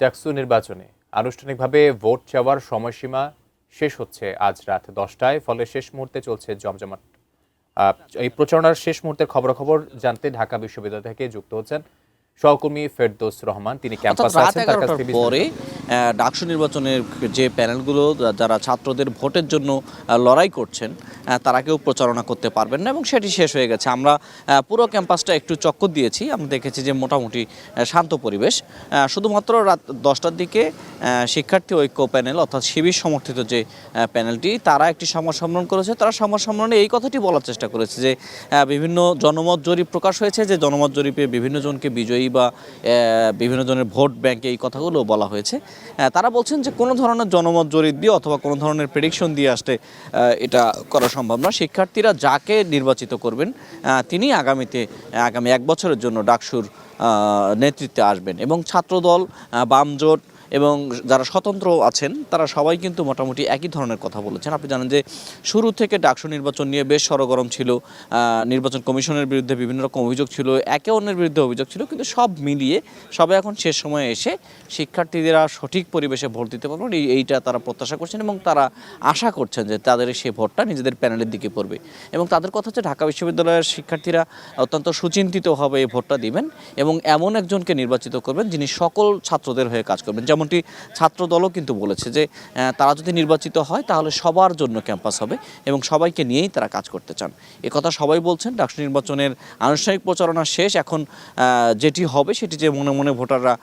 ডাকসু নির্বাচনে আনুষ্ঠানিকভাবে ভোট চাওয়ার সময়সীমা শেষ হচ্ছে আজ রাত 10টায়। ফলে শেষ মুহূর্তে চলছে জমজমাট। এই প্রচারণার শেষ মুহূর্তের খবরাখবর জানতে ঢাকা বিশ্ববিদ্যালয় থেকে যুক্ত হচ্ছেন সহকর্মী ফেরদৌস রহমান। তিনি ক্যাম্পাসে আছেন, তার কাছ থেকে পরে ডাকসু নির্বাচনের যে প্যানেলগুলো যারা ছাত্রদের ভোটের জন্য লড়াই করছেন তারা কেউ প্রচারণা করতে পারবেন না এবং সেটি শেষ হয়ে গেছে। আমরা পুরো ক্যাম্পাসটা একটু চক্কর দিয়েছি, আমরা দেখেছি যে মোটামুটি শান্ত পরিবেশ। শুধুমাত্র রাত 10টার দিকে শিক্ষার্থী ঐক্য প্যানেল অর্থাৎ শিবির সমর্থিত যে প্যানেলটি তারা একটি সংবাদ সম্মেলন করেছে। তারা সংবাদ সম্মেলনে এই কথাটি বলার চেষ্টা করেছে যে বিভিন্ন জনমত জরিপ প্রকাশ হয়েছে, যে জনমত জরিপে বিভিন্ন জনকে বিজয়ী বা বিভিন্ন জনের ভোট ব্যাংকে এই কথাগুলো বলা হয়েছে। তারা বলছেন যে কোনো ধরনের জনমত জরিপ দিয়ে অথবা কোনো ধরনের প্রেডিকশন দিয়ে আসতে এটা করা সম্ভব না। শিক্ষার্থীরা যাকে নির্বাচিত করবেন তিনি আগামী 1 বছরের জন্য ডাকসুর নেতৃত্বে আসবেন এবং ছাত্রদল, বামজোট এবং যারা স্বতন্ত্র আছেন তারা সবাই কিন্তু মোটামুটি একই ধরনের কথা বলেছেন। আপনি জানেন যে শুরু থেকে ডাকসু নির্বাচন নিয়ে বেশ সরগরম ছিল, নির্বাচন কমিশনের বিরুদ্ধে বিভিন্ন রকম অভিযোগ ছিল, একে অন্যের বিরুদ্ধে অভিযোগ ছিল, কিন্তু সব মিলিয়ে সবাই এখন শেষ সময়ে এসে শিক্ষার্থীরা সঠিক পরিবেশে ভোট দিতে পারবেন এইটা তারা প্রত্যাশা করছেন এবং তারা আশা করছেন যে তাদের সেই ভোটটা নিজেদের প্যানেলের দিকে পড়বে। এবং তাদের কথা হচ্ছে ঢাকা বিশ্ববিদ্যালয়ের শিক্ষার্থীরা অত্যন্ত সুচিন্তিতভাবে এই ভোটটা দিবেন এবং এমন একজনকে নির্বাচিত করবেন যিনি সকল ছাত্রদের হয়ে কাজ করবেন। যেমনটি ছাত্রদলও কিন্তু বলেছে যে তারা যদি নির্বাচিত হয় তাহলে সবার জন্য ক্যাম্পাস হবে এবং সবাইকে নিয়েই তারা কাজ করতে চান। কথা সবাই বলছেন। ডাকসু নির্বাচনের আনুষ্ঠানিক প্রচারণা শেষ। এখন যেটি হবে সেটি যে মনে মনে ভোটাররা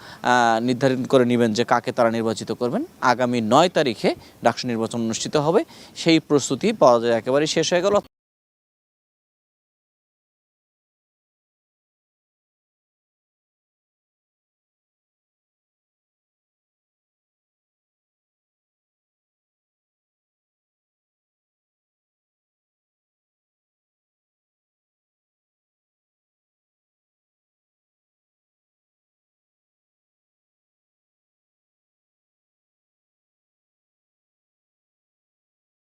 নির্ধারণ করে নেবেন যে কাকে তারা নির্বাচিত করবেন। আগামী 9 তারিখে ডাকসু নির্বাচন অনুষ্ঠিত হবে, সেই প্রস্তুতি পাওয়া যায় একেবারেই শেষ হয়ে গেল।